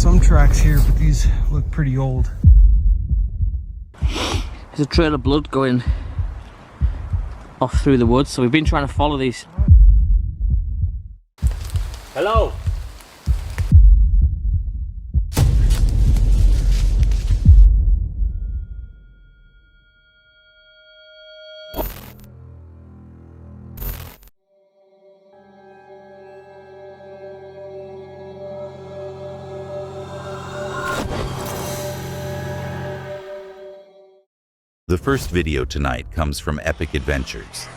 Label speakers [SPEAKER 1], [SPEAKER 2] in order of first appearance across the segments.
[SPEAKER 1] some tracks here, but these look pretty old.
[SPEAKER 2] There's a trail of blood going off through the woods, so we've been trying to follow these. Hello?
[SPEAKER 3] The first video tonight comes from Epic Adventures,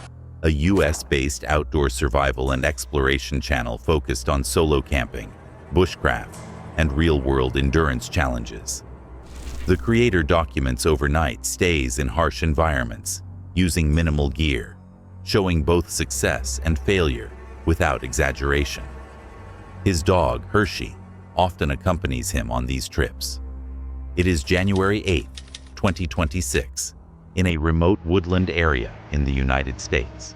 [SPEAKER 3] a US-based outdoor survival and exploration channel focused on solo camping, bushcraft, and real-world endurance challenges. The creator documents overnight stays in harsh environments, using minimal gear, showing both success and failure without exaggeration. His dog, Hershey, often accompanies him on these trips. It is January 8, 2026. In a remote woodland area in the United States.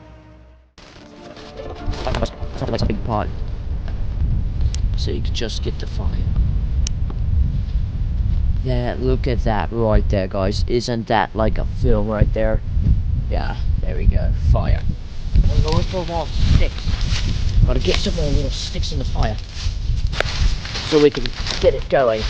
[SPEAKER 2] Something like a big pot, so you can just get the fire. Yeah, look at that right there, guys. Isn't that like a film right there? Yeah, there we go. Fire. I'm going for more sticks. Gotta get some more little sticks in the fire so we can get it going.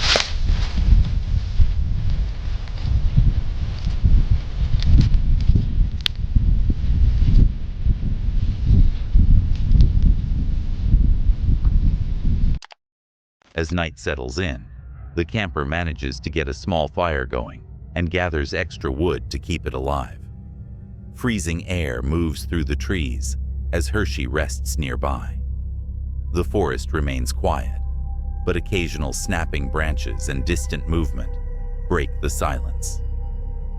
[SPEAKER 3] As night settles in, the camper manages to get a small fire going and gathers extra wood to keep it alive. Freezing air moves through the trees as Hershey rests nearby. The forest remains quiet, but occasional snapping branches and distant movement break the silence.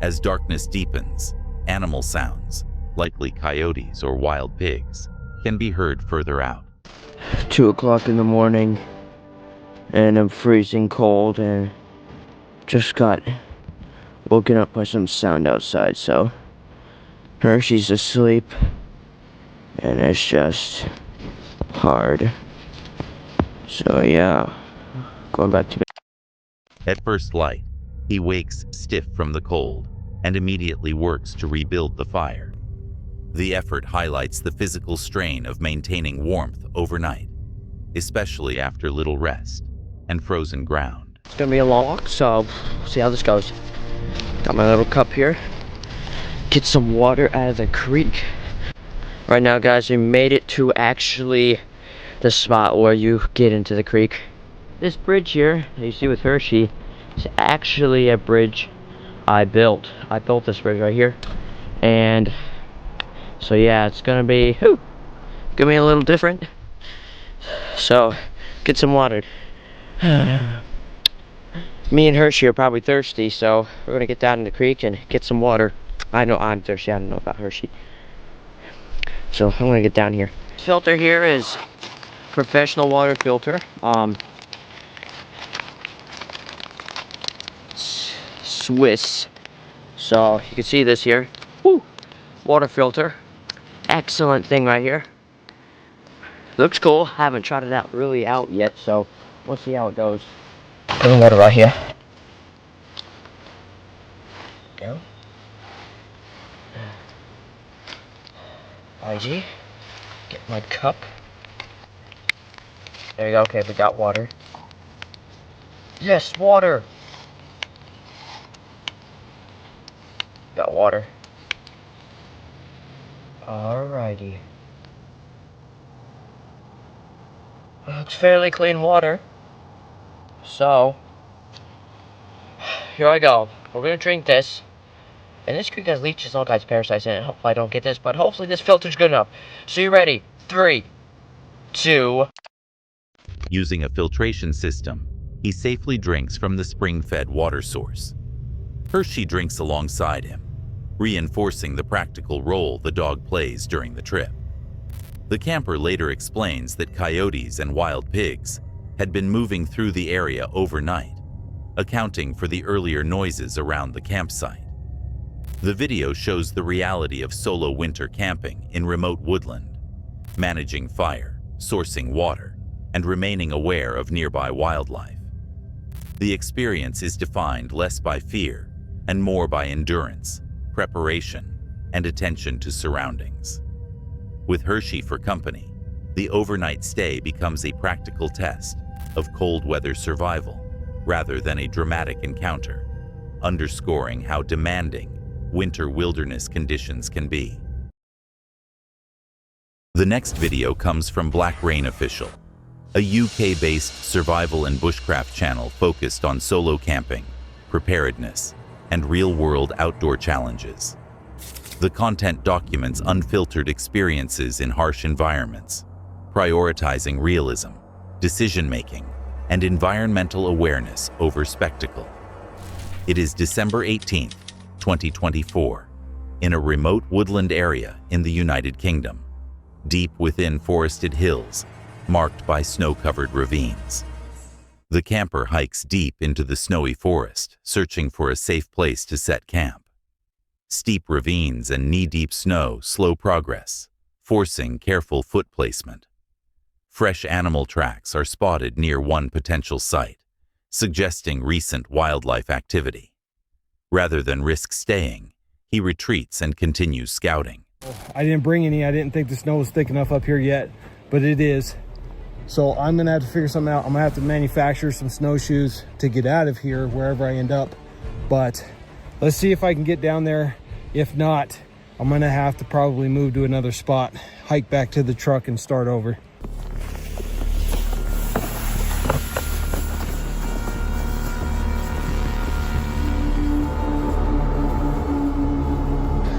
[SPEAKER 3] As darkness deepens, animal sounds, likely coyotes or wild pigs, can be heard further out.
[SPEAKER 2] 2 o'clock in the morning. And I'm freezing cold and just got woken up by some sound outside, so Hershey's asleep and it's just hard. So yeah, going back to bed.
[SPEAKER 3] At first light, he wakes stiff from the cold and immediately works to rebuild the fire. The effort highlights the physical strain of maintaining warmth overnight, especially after little rest and frozen ground.
[SPEAKER 2] It's gonna be a long walk, so see how this goes. Got my little cup here. Get some water out of the creek. Right now, guys, we made it to actually the spot where you get into the creek. This bridge here, that you see with Hershey, is actually a bridge I built. I built this bridge right here. And so yeah, it's gonna be a little different. So, get some water. Me and Hershey are probably thirsty, so we're gonna get down in the creek and get some water. I know I'm thirsty, I don't know about Hershey. So I'm gonna get down here. This filter here is professional water filter. Swiss. So you can see this here. Woo! Water filter. Excellent thing right here. Looks cool. Haven't tried it out yet, so we'll see how it goes. Put water right here. Go. IG. Get my cup. There you go. Okay, we got water. Yes, water. Got water. Alrighty. It's fairly clean water. So, here I go. We're gonna drink this. And this creek has leeches and all kinds of parasites in it. Hopefully I don't get this, but hopefully this filter's good enough. So you ready? 3, 2.
[SPEAKER 3] Using a filtration system, he safely drinks from the spring-fed water source. Hershey drinks alongside him, reinforcing the practical role the dog plays during the trip. The camper later explains that coyotes and wild pigs had been moving through the area overnight, accounting for the earlier noises around the campsite. The video shows the reality of solo winter camping in remote woodland, managing fire, sourcing water, and remaining aware of nearby wildlife. The experience is defined less by fear and more by endurance, preparation, and attention to surroundings. With Hershey for company, the overnight stay becomes a practical test of cold weather survival rather than a dramatic encounter, underscoring how demanding winter wilderness conditions can be. The next video comes from Black Rain Official, a UK-based survival and bushcraft channel focused on solo camping, preparedness, and real-world outdoor challenges. The content documents unfiltered experiences in harsh environments, prioritizing realism, decision-making, and environmental awareness over spectacle. It is December 18th, 2024, in a remote woodland area in the United Kingdom, deep within forested hills marked by snow-covered ravines. The camper hikes deep into the snowy forest, searching for a safe place to set camp. Steep ravines and knee-deep snow slow progress, forcing careful foot placement. Fresh animal tracks are spotted near one potential site, suggesting recent wildlife activity. Rather than risk staying, he retreats and continues scouting.
[SPEAKER 1] I didn't bring any. I didn't think the snow was thick enough up here yet, but it is. So I'm gonna have to figure something out. I'm gonna have to manufacture some snowshoes to get out of here wherever I end up. But let's see if I can get down there. If not, I'm gonna have to probably move to another spot, hike back to the truck and start over.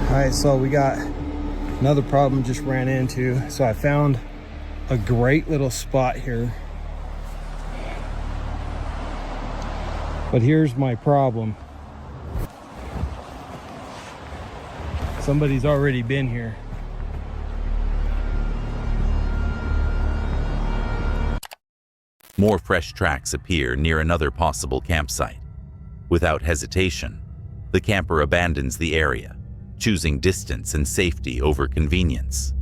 [SPEAKER 1] All right, so we got another problem just ran into. So I found a great little spot here. But here's my problem. Somebody's already been here.
[SPEAKER 3] More fresh tracks appear near another possible campsite. Without hesitation, the camper abandons the area, choosing distance and safety over convenience.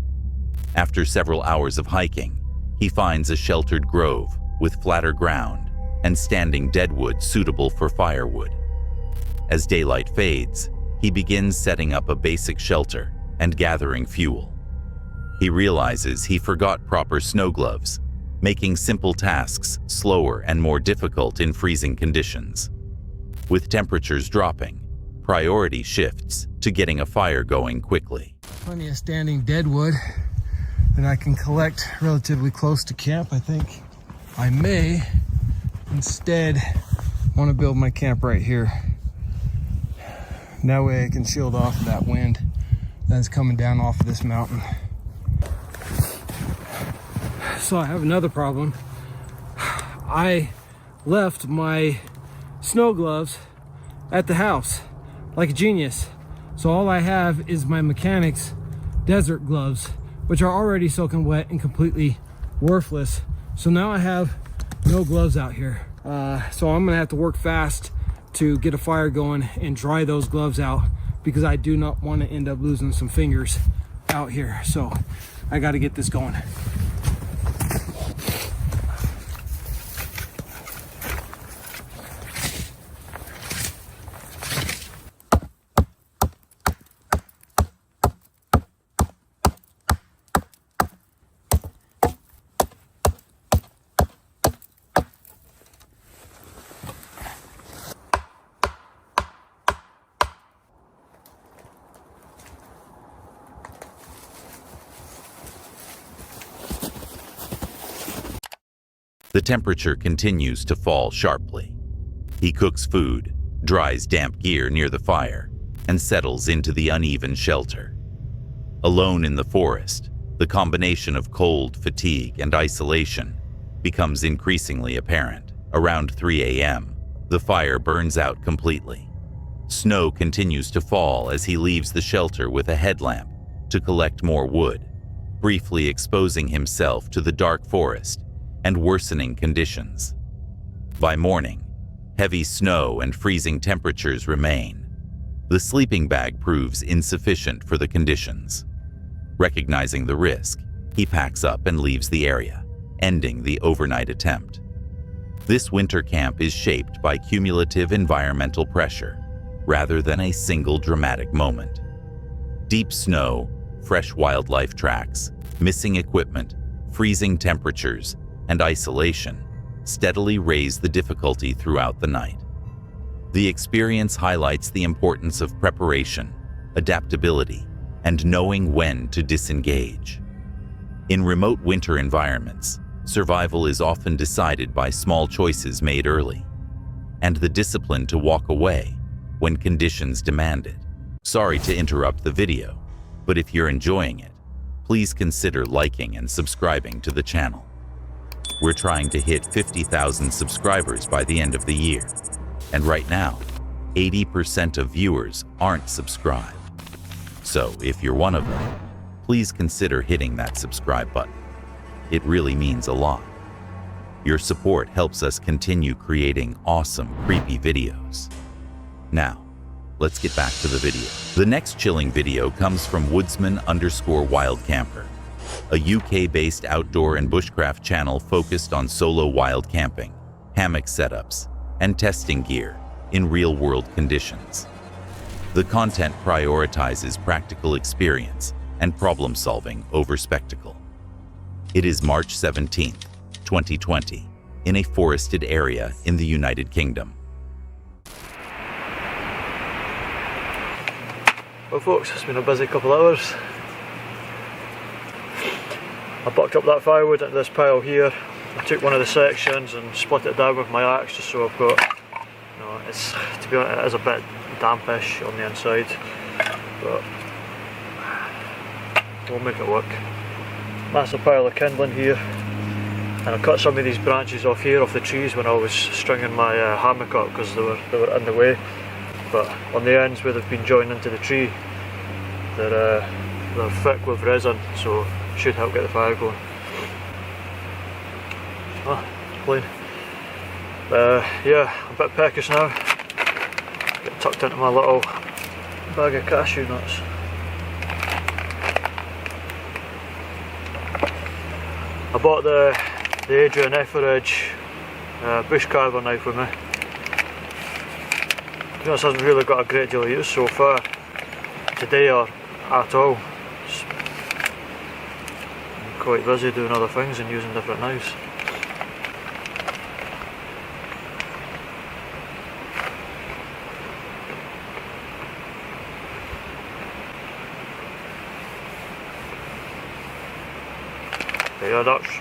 [SPEAKER 3] After several hours of hiking, he finds a sheltered grove with flatter ground and standing deadwood suitable for firewood. As daylight fades, he begins setting up a basic shelter and gathering fuel. He realizes he forgot proper snow gloves, making simple tasks slower and more difficult in freezing conditions. With temperatures dropping, priority shifts to getting a fire going quickly.
[SPEAKER 1] Plenty of standing deadwood that I can collect relatively close to camp. I think I may instead want to build my camp right here. That way I can shield off that wind that's coming down off of this mountain. So I have another problem. I left my snow gloves at the house like a genius. So all I have is my mechanics desert gloves, which are already soaking wet and completely worthless. So now I have no gloves out here. So I'm gonna have to work fast to get a fire going and dry those gloves out, because I do not want to end up losing some fingers out here. So I got to get this going.
[SPEAKER 3] The temperature continues to fall sharply. He cooks food, dries damp gear near the fire, and settles into the uneven shelter. Alone in the forest, the combination of cold, fatigue, and isolation becomes increasingly apparent. Around 3 a.m., the fire burns out completely. Snow continues to fall as he leaves the shelter with a headlamp to collect more wood, briefly exposing himself to the dark forest and worsening conditions. By morning, heavy snow and freezing temperatures remain. The sleeping bag proves insufficient for the conditions. Recognizing the risk, he packs up and leaves the area, ending the overnight attempt. This winter camp is shaped by cumulative environmental pressure, rather than a single dramatic moment. Deep snow, fresh wildlife tracks, missing equipment, freezing temperatures, and isolation steadily raise the difficulty throughout the night. The experience highlights the importance of preparation, adaptability, and knowing when to disengage. In remote winter environments, survival is often decided by small choices made early, and the discipline to walk away when conditions demand it. Sorry to interrupt the video, but if you're enjoying it, please consider liking and subscribing to the channel. We're trying to hit 50,000 subscribers by the end of the year, and right now, 80% of viewers aren't subscribed. So if you're one of them, please consider hitting that subscribe button. It really means a lot. Your support helps us continue creating awesome, creepy videos. Now, let's get back to the video. The next chilling video comes from Woodsman_Wildcamper, a UK-based outdoor and bushcraft channel focused on solo wild camping, hammock setups, and testing gear in real-world conditions. The content prioritizes practical experience and problem-solving over spectacle. It is March 17th, 2020, in a forested area in the United Kingdom.
[SPEAKER 4] Well folks, it's been a busy couple of hours. I bucked up that firewood into this pile here. I took one of the sections and split it down with my axe just so I've got, you know, it's, to be honest, it is a bit dampish on the inside, but we'll make it work. Massive pile of kindling here, and I cut some of these branches off here, off the trees, when I was stringing my hammock up because they were in the way. But on the ends where they've been joined into the tree, they're thick with resin, so should help get the fire going. Ah, clean. Yeah, I'm a bit peckish now. Get tucked into my little bag of cashew nuts. I bought the Adrian Etheridge bushcarver knife with me. To be honest, hasn't really got a great deal of use so far today or at all. I'm quite busy doing other things and using different knives. But yeah, that's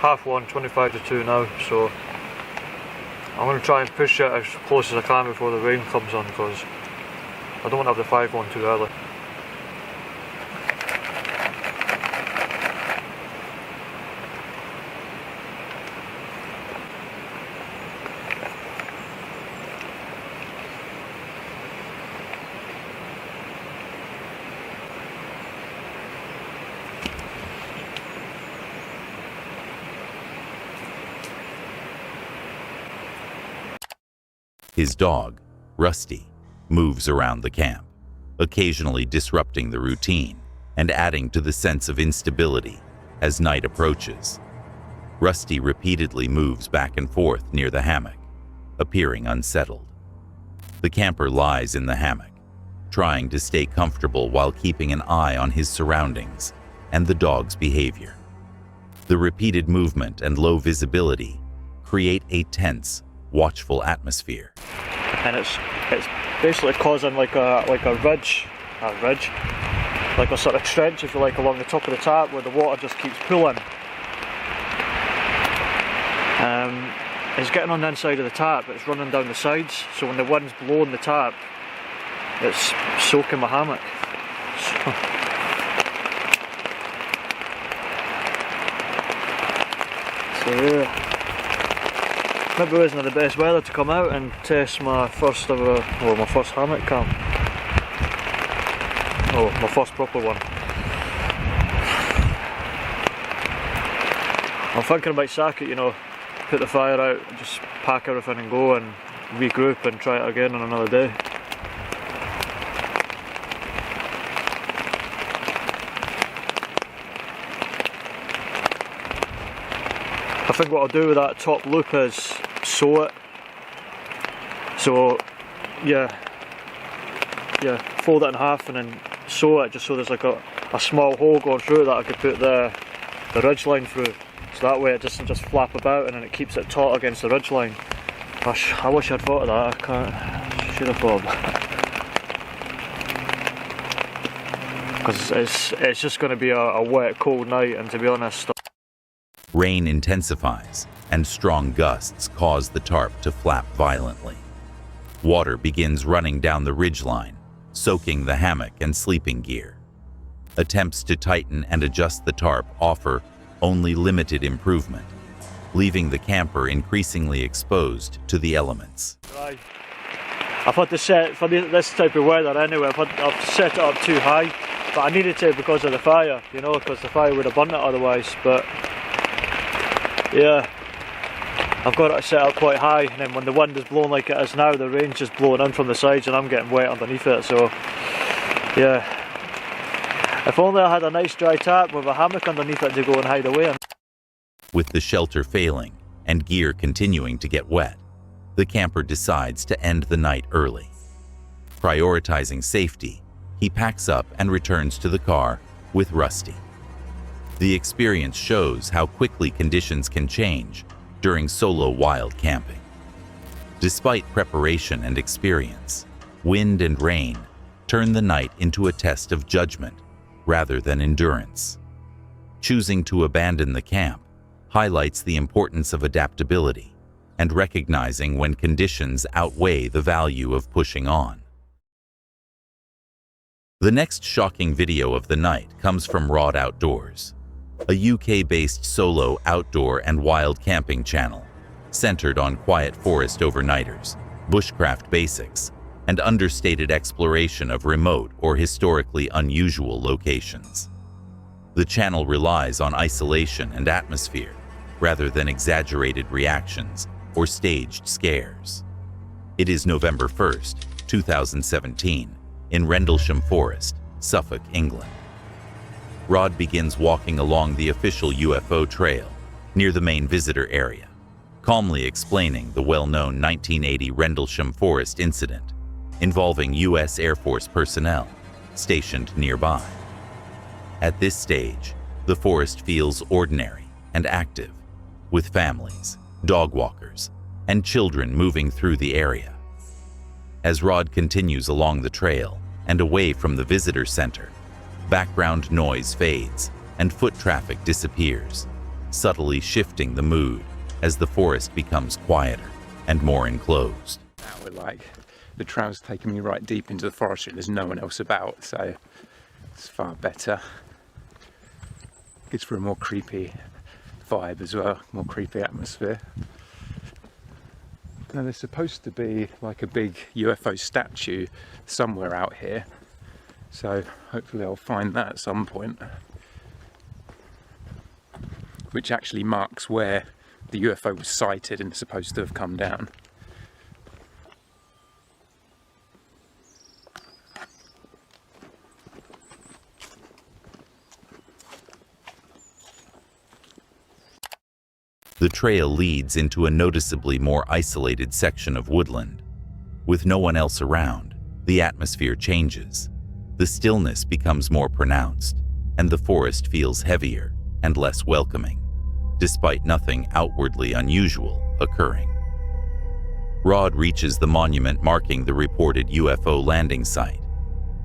[SPEAKER 4] 1:30, 25 to 2 now, so I'm going to try and push it as close as I can before the rain comes on, because I don't want to have the fire going too early.
[SPEAKER 3] His dog, Rusty, moves around the camp, occasionally disrupting the routine and adding to the sense of instability as night approaches. Rusty repeatedly moves back and forth near the hammock, appearing unsettled. The camper lies in the hammock, trying to stay comfortable while keeping an eye on his surroundings and the dog's behavior. The repeated movement and low visibility create a tense, watchful atmosphere.
[SPEAKER 4] And it's basically causing like a ridge, like a sort of trench, if you like, along the top of the tap where the water just keeps pooling. It's getting on the inside of the tap, it's running down the sides, so when the wind's blowing the tap, it's soaking my hammock. So yeah. Maybe it wasn't the best weather to come out and test my first hammock camp. Oh, my first proper one. I'm thinking about sack it, you know, put the fire out, just pack everything and go and regroup and try it again on another day. I think what I'll do with that top loop is sew it. So yeah, fold it in half and then sew it just so there's like a small hole going through that I could put the ridge line through. So that way it doesn't just flap about and then it keeps it taut against the ridge line. Gosh, I wish I'd thought of that. I should have thought of that. Because it's just going to be a wet, cold night, and to be honest...
[SPEAKER 3] Rain intensifies, and strong gusts cause the tarp to flap violently. Water begins running down the ridgeline, soaking the hammock and sleeping gear. Attempts to tighten and adjust the tarp offer only limited improvement, leaving the camper increasingly exposed to the elements.
[SPEAKER 4] Right. I've had to set, for this type of weather anyway, I've set it up too high, but I needed to because of the fire, you know, because the fire would have burnt it otherwise. But yeah, I've got it set up quite high, and then when the wind is blowing like it is now, the rain's just blowing in from the sides and I'm getting wet underneath it. So yeah, if only I had a nice dry tarp with a hammock underneath it to go and hide away.
[SPEAKER 3] With the shelter failing and gear continuing to get wet, the camper decides to end the night early. Prioritizing safety, he packs up and returns to the car with Rusty. The experience shows how quickly conditions can change during solo wild camping. Despite preparation and experience, wind and rain turn the night into a test of judgment rather than endurance. Choosing to abandon the camp highlights the importance of adaptability and recognizing when conditions outweigh the value of pushing on. The next shocking video of the night comes from Rod Outdoors, a UK-based solo outdoor and wild camping channel centered on quiet forest overnighters, bushcraft basics, and understated exploration of remote or historically unusual locations. The channel relies on isolation and atmosphere rather than exaggerated reactions or staged scares. It is November 1st, 2017, in Rendlesham Forest, Suffolk, England. Rod begins walking along the official UFO trail near the main visitor area, calmly explaining the well-known 1980 Rendlesham Forest incident involving U.S. Air Force personnel stationed nearby. At this stage, the forest feels ordinary and active, with families, dog walkers, and children moving through the area. As Rod continues along the trail and away from the visitor center, background noise fades and foot traffic disappears, subtly shifting the mood as the forest becomes quieter and more enclosed.
[SPEAKER 5] Now we're like, the trail's taking me right deep into the forest and there's no one else about, so it's far better. Gives for a more creepy vibe as well, more creepy atmosphere. Now there's supposed to be like a big UFO statue somewhere out here, so hopefully I'll find that at some point, which actually marks where the UFO was sighted and supposed to have come down.
[SPEAKER 3] The trail leads into a noticeably more isolated section of woodland. With no one else around, the atmosphere changes. The stillness becomes more pronounced, and the forest feels heavier and less welcoming, despite nothing outwardly unusual occurring. Rod reaches the monument marking the reported UFO landing site.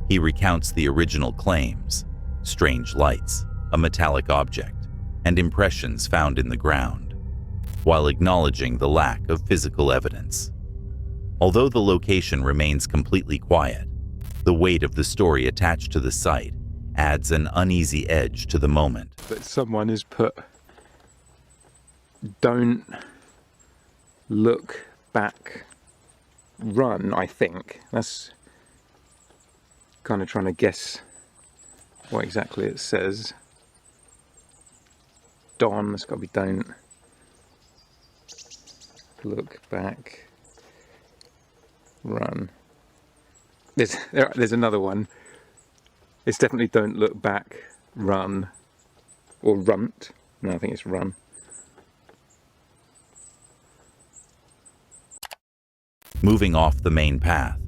[SPEAKER 3] He recounts the original claims, strange lights, a metallic object, and impressions found in the ground, while acknowledging the lack of physical evidence. Although the location remains completely quiet, the weight of the story attached to the site adds an uneasy edge to the moment.
[SPEAKER 5] But someone has put, "Don't look back, run," I think. That's kind of trying to guess what exactly it says. Don, it's got to be don't look back, run. There's another one. It's definitely don't look back, run, or runt. No, I think it's run.
[SPEAKER 3] Moving off the main path,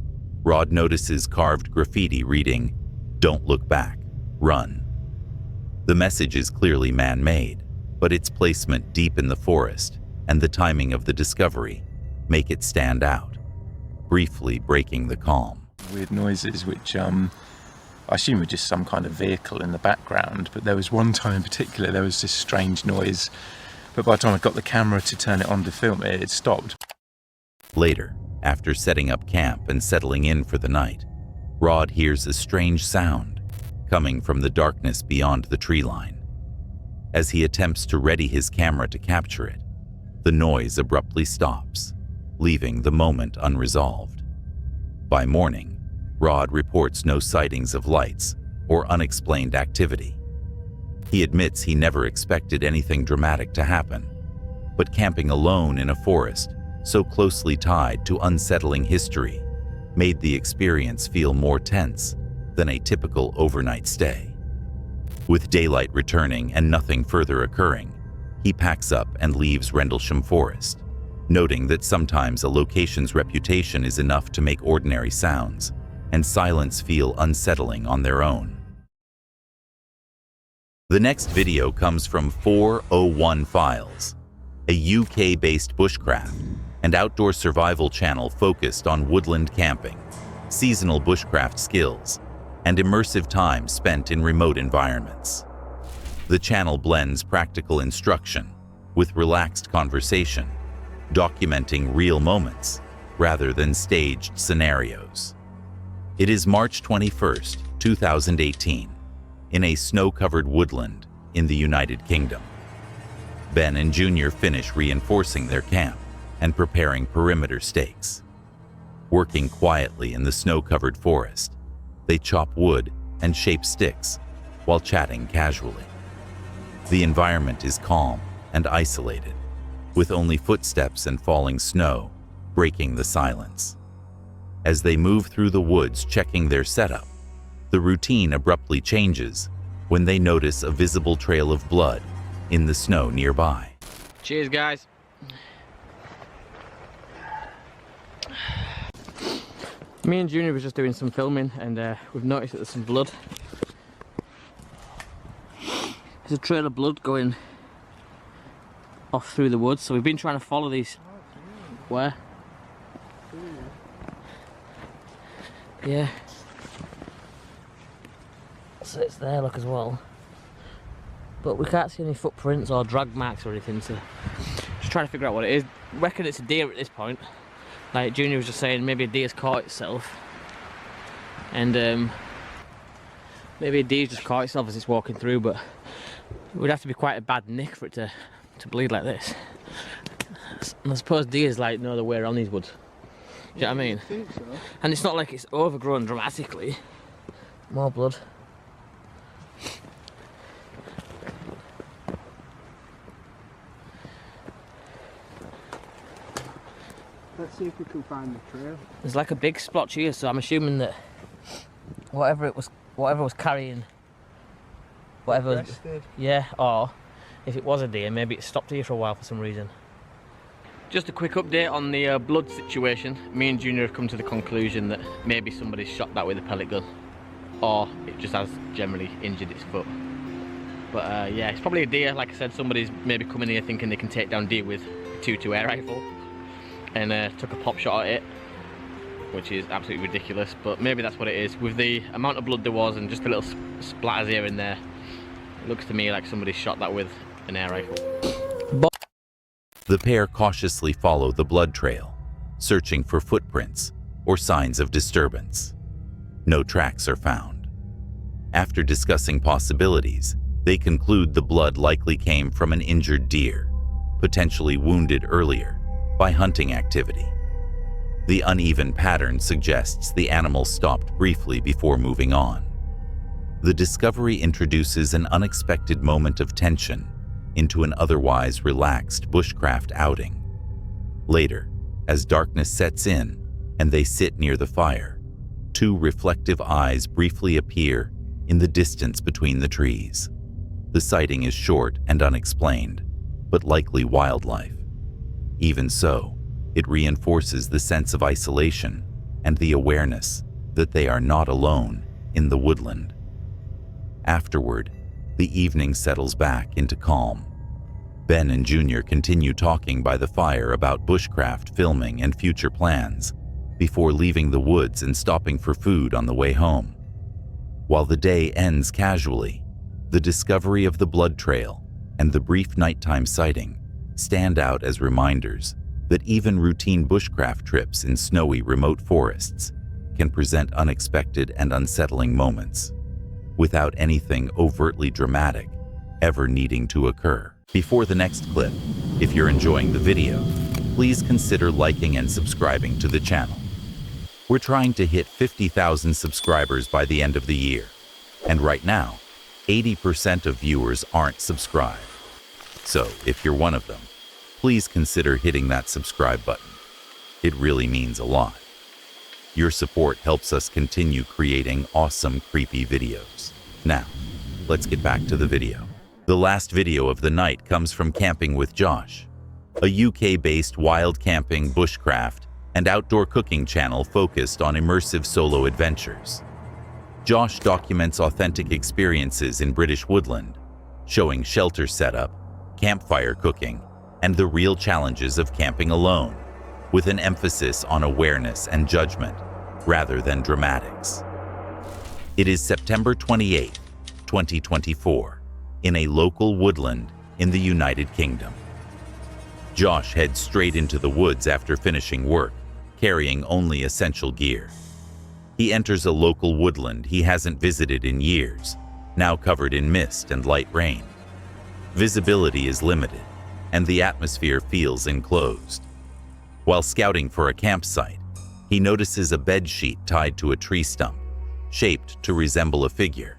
[SPEAKER 3] Rod notices carved graffiti reading, "Don't look back, run." The message is clearly man-made, but its placement deep in the forest and the timing of the discovery make it stand out, briefly breaking the calm.
[SPEAKER 5] Weird noises which I assume were just some kind of vehicle in the background, but there was one time in particular there was this strange noise, but by the time I got the camera to turn it on to film it, it stopped.
[SPEAKER 3] Later, after setting up camp and settling in for the night, Rod hears a strange sound coming from the darkness beyond the tree line. As he attempts to ready his camera to capture it, the noise abruptly stops, leaving the moment unresolved. By morning, Rod reports no sightings of lights or unexplained activity. He admits he never expected anything dramatic to happen, but camping alone in a forest so closely tied to unsettling history made the experience feel more tense than a typical overnight stay. With daylight returning and nothing further occurring, he packs up and leaves Rendlesham Forest, noting that sometimes a location's reputation is enough to make ordinary sounds and silence feel unsettling on their own. The next video comes from 401 Files, a UK-based bushcraft and outdoor survival channel focused on woodland camping, seasonal bushcraft skills, and immersive time spent in remote environments. The channel blends practical instruction with relaxed conversation, documenting real moments rather than staged scenarios. It is March 21st, 2018, in a snow-covered woodland in the United Kingdom. Ben and Junior finish reinforcing their camp and preparing perimeter stakes. Working quietly in the snow-covered forest, they chop wood and shape sticks while chatting casually. The environment is calm and isolated, with only footsteps and falling snow breaking the silence. As they move through the woods checking their setup, the routine abruptly changes when they notice a visible trail of blood in the snow nearby.
[SPEAKER 2] Cheers, guys. Me and Junior was just doing some filming and we've noticed that there's some blood. There's a trail of blood going off through the woods, so we've been trying to follow these. Where? Yeah. So it's there, look, as well. But we can't see any footprints or drag marks or anything, so just trying to figure out what it is. I reckon it's a deer at this point. Like Junior was just saying, maybe a deer's caught itself. And maybe a deer's just caught itself as it's walking through, but it would have to be quite a bad nick for it to bleed like this. And I suppose deers like know the way around these woods. Do you know what I mean? I think so. And it's not like it's overgrown dramatically. More blood.
[SPEAKER 1] Let's see if we can find the trail.
[SPEAKER 2] There's like a big splotch here, so I'm assuming that whatever was carrying, whatever was, yeah, or if it was a deer, maybe it stopped here for a while for some reason. Just a quick update on the blood situation. Me and Junior have come to the conclusion that maybe somebody's shot that with a pellet gun, or it just has generally injured its foot. But yeah, it's probably a deer. Like I said, somebody's maybe coming here thinking they can take down deer with a 2.2 air rifle, and took a pop shot at it, which is absolutely ridiculous, but maybe that's what it is. With the amount of blood there was and just a little splatters here and there, it looks to me like somebody shot that with an air rifle.
[SPEAKER 3] The pair cautiously follow the blood trail, searching for footprints or signs of disturbance. No tracks are found. After discussing possibilities, they conclude the blood likely came from an injured deer, potentially wounded earlier by hunting activity. The uneven pattern suggests the animal stopped briefly before moving on. The discovery introduces an unexpected moment of tension into an otherwise relaxed bushcraft outing. Later, as darkness sets in and they sit near the fire, two reflective eyes briefly appear in the distance between the trees. The sighting is short and unexplained, but likely wildlife. Even so, It reinforces the sense of isolation and the awareness that they are not alone in the woodland. Afterward, the evening settles back into calm. Ben and Junior continue talking by the fire about bushcraft filming and future plans before leaving the woods and stopping for food on the way home. While the day ends casually, the discovery of the blood trail and the brief nighttime sighting stand out as reminders that even routine bushcraft trips in snowy, remote forests can present unexpected and unsettling moments, without anything overtly dramatic ever needing to occur. Before the next clip, if you're enjoying the video, please consider liking and subscribing to the channel. We're trying to hit 50,000 subscribers by the end of the year, and right now, 80% of viewers aren't subscribed. So, if you're one of them, please consider hitting that subscribe button. It really means a lot. Your support helps us continue creating awesome, creepy videos. Now, let's get back to the video. The last video of the night comes from Camping with Josh, a UK-based wild camping, bushcraft, and outdoor cooking channel focused on immersive solo adventures. Josh documents authentic experiences in British woodland, showing shelter setup, campfire cooking, and the real challenges of camping alone, with an emphasis on awareness and judgment rather than dramatics. It is September 28, 2024, in a local woodland in the United Kingdom. Josh heads straight into the woods after finishing work, carrying only essential gear. He enters a local woodland he hasn't visited in years, now covered in mist and light rain. Visibility is limited, and the atmosphere feels enclosed. While scouting for a campsite, he notices a bed sheet tied to a tree stump, shaped to resemble a figure.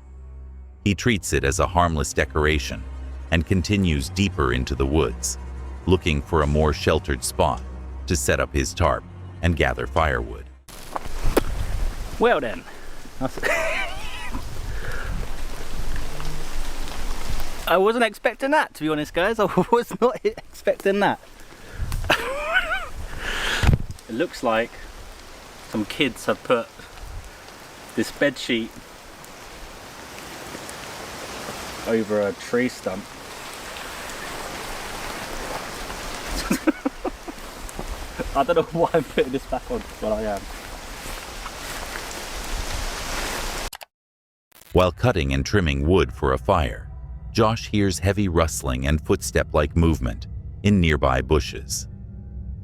[SPEAKER 3] He treats it as a harmless decoration and continues deeper into the woods, looking for a more sheltered spot to set up his tarp and gather firewood.
[SPEAKER 6] Well then, I wasn't expecting that, to be honest guys. I was not expecting that. It looks like some kids have put this bed sheet over a tree stump. I don't know why I'm putting this back on, but I am.
[SPEAKER 3] While cutting and trimming wood for a fire, Josh hears heavy rustling and footstep-like movement in nearby bushes.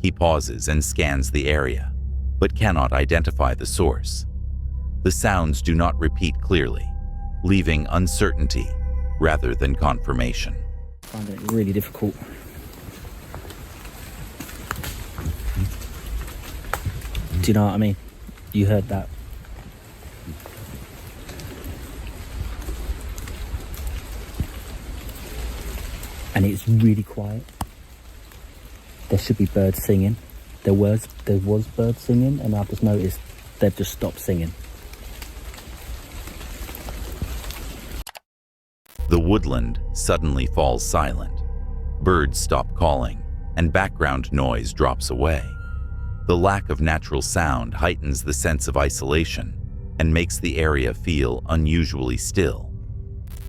[SPEAKER 3] He pauses and scans the area, but cannot identify the source. The sounds do not repeat clearly, leaving uncertainty rather than confirmation.
[SPEAKER 6] I find it really difficult. Do you know what I mean? You heard that. And it's really quiet. There should be birds singing. There was birds singing, and I've just noticed they've just stopped singing.
[SPEAKER 3] The woodland suddenly falls silent. Birds stop calling, and background noise drops away. The lack of natural sound heightens the sense of isolation and makes the area feel unusually still.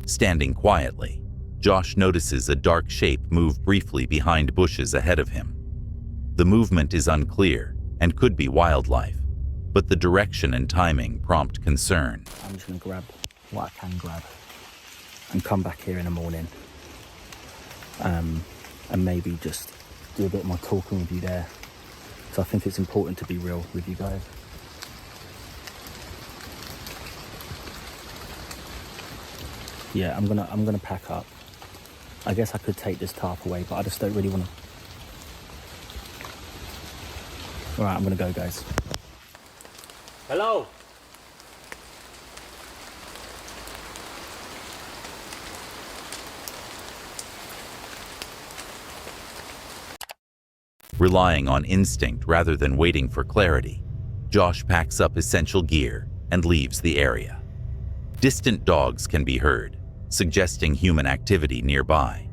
[SPEAKER 3] Standing quietly, Josh notices a dark shape move briefly behind bushes ahead of him. The movement is unclear and could be wildlife, but the direction and timing prompt concern.
[SPEAKER 6] I'm just going to grab what I can grab and come back here in the morning and maybe just do a bit more talking with you there. So I think it's important to be real with you guys. Yeah, I'm gonna pack up. I guess I could take this tarp away, but I just don't really want to. All right, I'm gonna go, guys. Hello.
[SPEAKER 3] Relying on instinct rather than waiting for clarity, Josh packs up essential gear and leaves the area. Distant dogs can be heard, suggesting human activity nearby,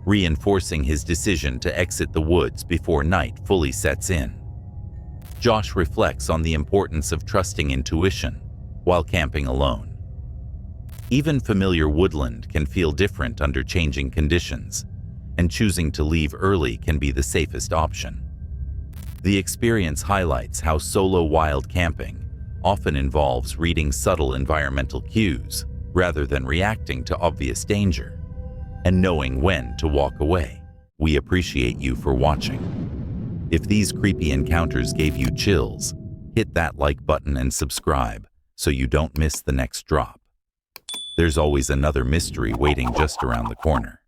[SPEAKER 3] reinforcing his decision to exit the woods before night fully sets in. Josh reflects on the importance of trusting intuition while camping alone. Even familiar woodland can feel different under changing conditions, and choosing to leave early can be the safest option. The experience highlights how solo wild camping often involves reading subtle environmental cues rather than reacting to obvious danger, and knowing when to walk away. We appreciate you for watching. If these creepy encounters gave you chills, hit that like button and subscribe so you don't miss the next drop. There's always another mystery waiting just around the corner.